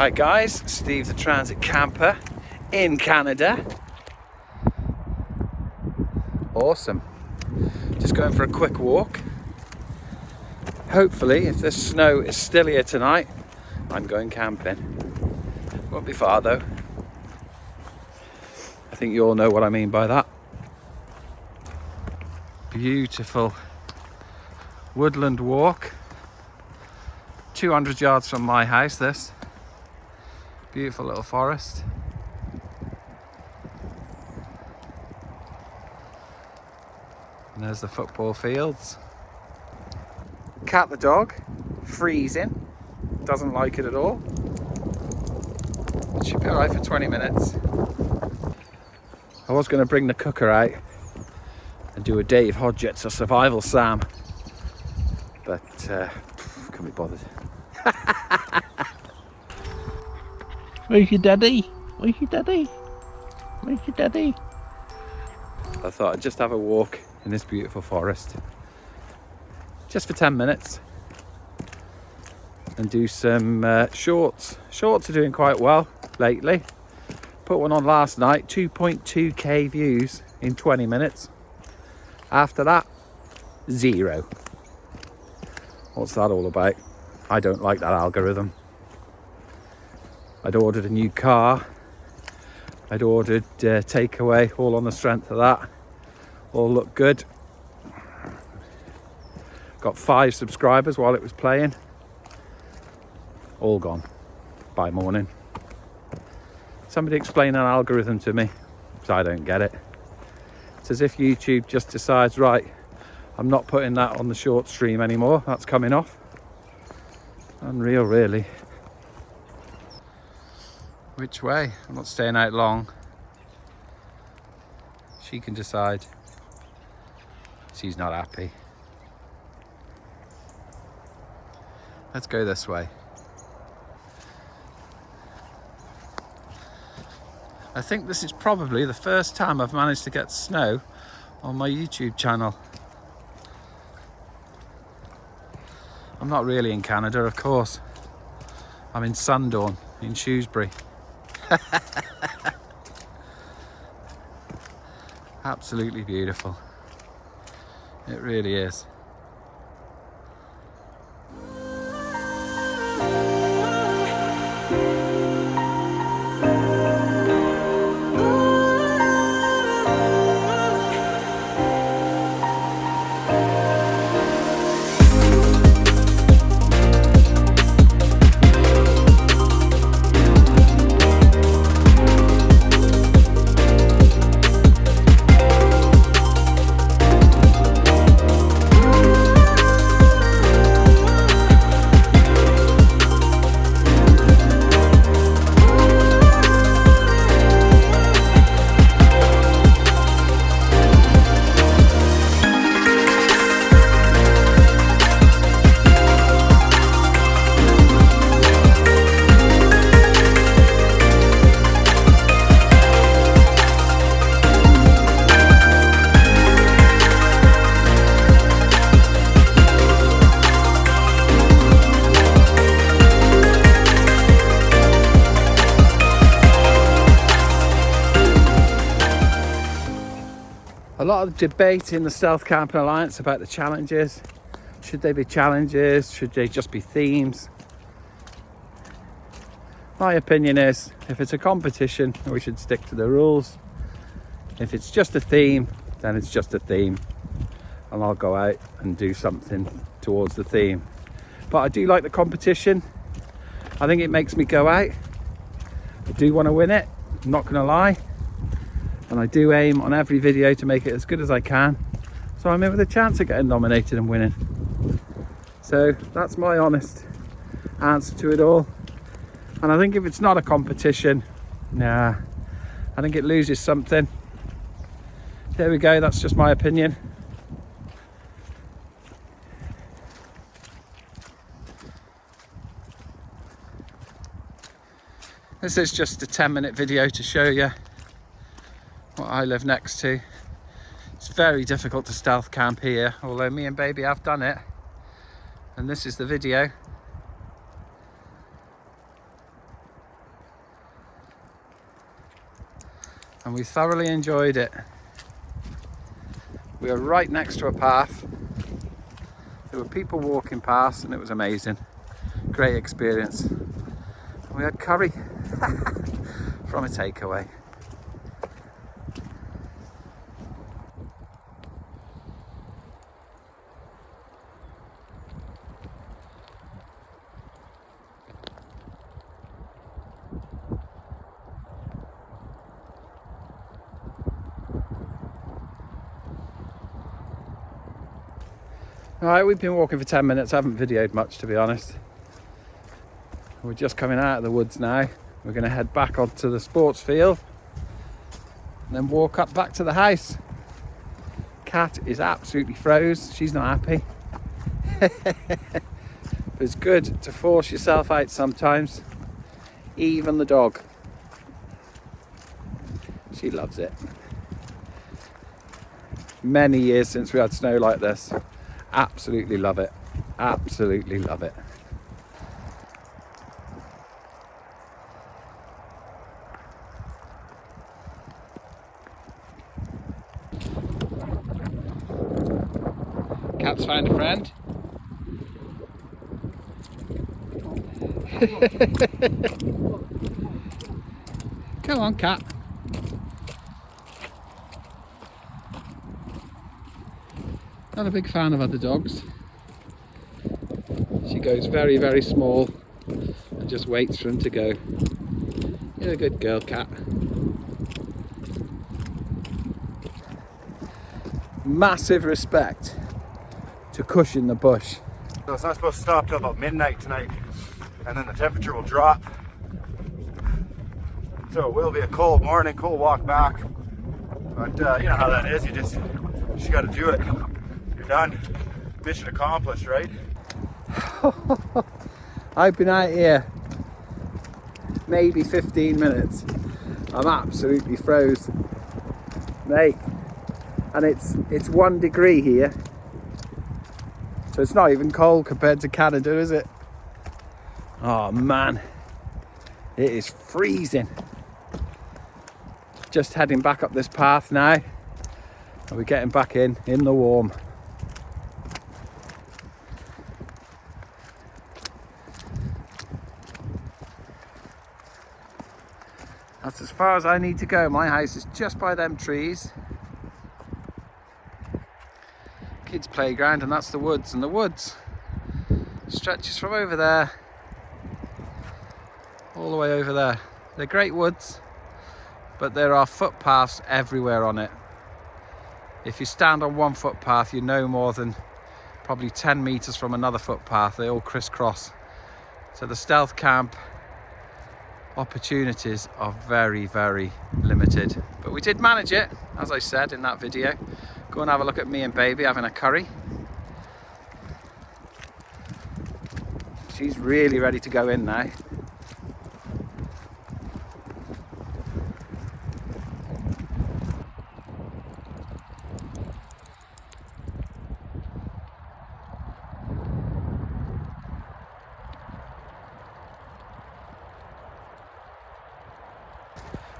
Hi guys, Steve the Transit Camper in Canada. Awesome. Just going for a quick walk. Hopefully, if the snow is still here tonight, I'm going camping. Won't be far though. I think you all know what I mean by that. Beautiful woodland walk. 200 yards from my house, this. Beautiful little forest. And there's the football fields. Cat the dog, freezing. Doesn't like it at all. It should be alright for 20 minutes. I was going to bring the cooker out and do a Dave Hodgetts or Survival Sam, but can't be bothered. Where's your daddy? Where's your daddy? Where's your daddy? I thought I'd just have a walk in this beautiful forest, just for 10 minutes, and do some shorts. Shorts are doing quite well lately. Put one on last night, 2.2k views in 20 minutes. After that, 0. What's that all about? I don't like that algorithm. I'd ordered a new car. I'd ordered takeaway, all on the strength of that. All looked good. Got 5 subscribers while it was playing. All gone by morning. Somebody explain an algorithm to me, because I don't get it. It's as if YouTube just decides, right, I'm not putting that on the short stream anymore. That's coming off. Unreal, really. Which way? I'm not staying out long. She can decide. She's not happy. Let's go this way. I think this is probably the first time I've managed to get snow on my YouTube channel. I'm not really in Canada, of course. I'm in Sundawn, in Shrewsbury. Absolutely beautiful. It really is. A lot of debate in the Stealth Camping Alliance about the challenges. Should they be challenges? Should they just be themes? My opinion is, if it's a competition, we should stick to the rules. If it's just a theme, then it's just a theme. And I'll go out and do something towards the theme. But I do like the competition. I think it makes me go out. I do want to win it, I'm not going to lie. And I do aim on every video to make it as good as I can, so I'm in with a chance of getting nominated and winning. So that's my honest answer to it all. And I think if it's not a competition, nah, I think it loses something. There we go, that's just my opinion. This is just a 10-minute video to show you what I live next to. It's very difficult to stealth camp here, although me and baby have done it. And this is the video. and we thoroughly enjoyed it. We were right next to a path. There were people walking past and it was amazing. Great experience. We had curry from a takeaway. Alright, we've been walking for 10 minutes. I haven't videoed much, to be honest. We're just coming out of the woods now. We're going to head back onto the sports field and then walk up back to the house. Cat is absolutely froze. She's not happy. But it's good to force yourself out sometimes. Even the dog. She loves it. Many years since we had snow like this. Absolutely love it. Absolutely love it. Cat's found a friend. Come on, Cat. Not a big fan of other dogs. She goes very, very small and just waits for him to go. You're a good girl, Cat. Massive respect to Cushion the bush. So it's not supposed to stop till about midnight tonight, and then the temperature will drop. So it will be a cold morning, cold walk back. But you know how that is, you just got to do it. You're done. Mission accomplished, right? I've been out here maybe 15 minutes. I'm absolutely froze, mate. And it's 1 degree here. So it's not even cold compared to Canada, is it? Oh man, it is freezing. Just heading back up this path now. And we're getting back in the warm. That's as far as I need to go. My house is just by them trees. Kids' playground, and that's the woods. And the woods stretches from over there all the way over there. They're great woods, but there are footpaths everywhere on it. If you stand on one footpath, you're no more than probably 10 meters from another footpath. They all crisscross. So the stealth camp opportunities are very, very limited. But we did manage it, as I said in that video. Go and have a look at me and baby having a curry. She's really ready to go in now.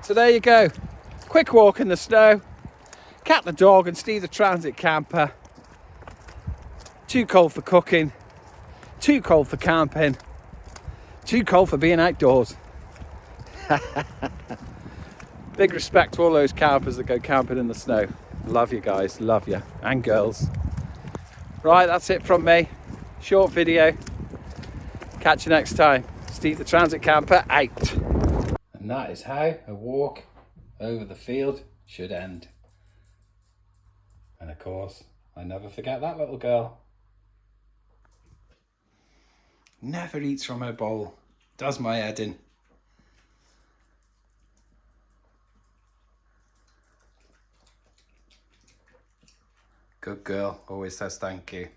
So there you go. Quick walk in the snow. Cat the dog and Steve the transit camper. Too cold for cooking. Too cold for camping. Too cold for being outdoors. Big respect to all those campers that go camping in the snow. Love you guys, love you, and girls. Right, that's it from me. Short video. Catch you next time. Steve the transit camper out. And that is how a walk over the field should end. And of course, I never forget that little girl. Never eats from her bowl. Does my head in. Good girl, always says thank you.